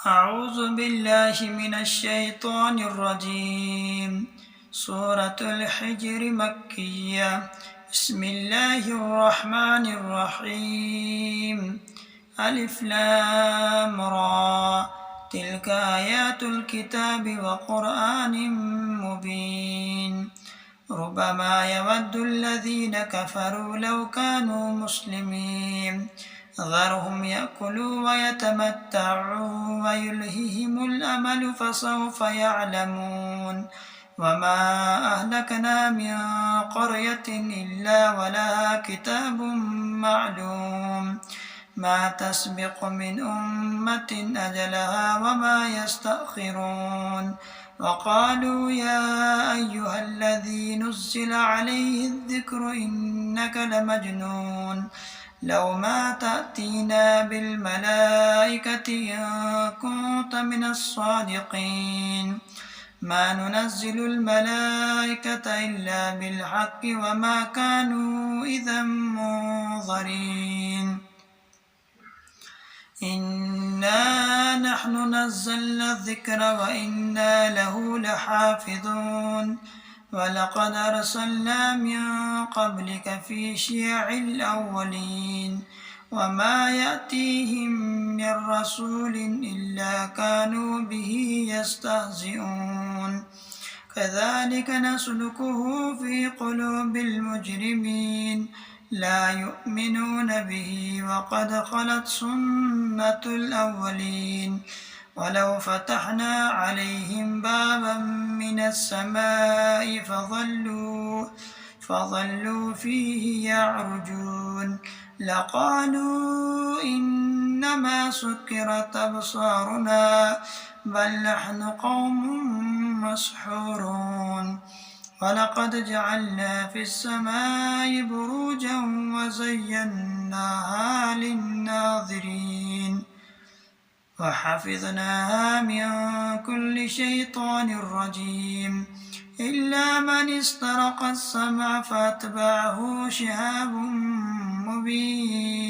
أعوذ بالله من الشيطان الرجيم. سورة الحجر مكية. بسم الله الرحمن الرحيم. ألف لام را. تلك آيات الكتاب وقرآن مبين. ربما يود الذين كفروا لو كانوا مسلمين. ذرهم يأكلوا ويتمتعوا ويلههم الأمل فسوف يعلمون. وما أهلكنا من قرية إلا ولها كتاب معلوم. ما تسبق من أمة أجلها وما يستأخرون. وقالوا يا أيها الذي نزل عليه الذكر إنك لمجنون. لو ما تأتينا بالملائكة إن كنت من الصادقين. ما ننزل الملائكة إلا بالحق وما كانوا إذا منظرين. إنا نحن نزلنا الذكر وإنا له لحافظون. ولقد أرسلنا من قبلك في شيع الأولين. وما يأتيهم من رسول إلا كانوا به يستهزئون. كذلك نسلكه في قلوب المجرمين. لا يؤمنون به وقد خلت سنة الأولين. ولو فتحنا عليهم بابا من السماء فظلوا فيه يعرجون لقالوا إنما سكرت أبصارنا بل نحن قوم مسحورون. ولقد جعلنا في السماء بروجا وزيناها للناظرين. وحفظناها من كل شيطان رجيم إلا من استرق السمع فأتبعه شهاب مبين.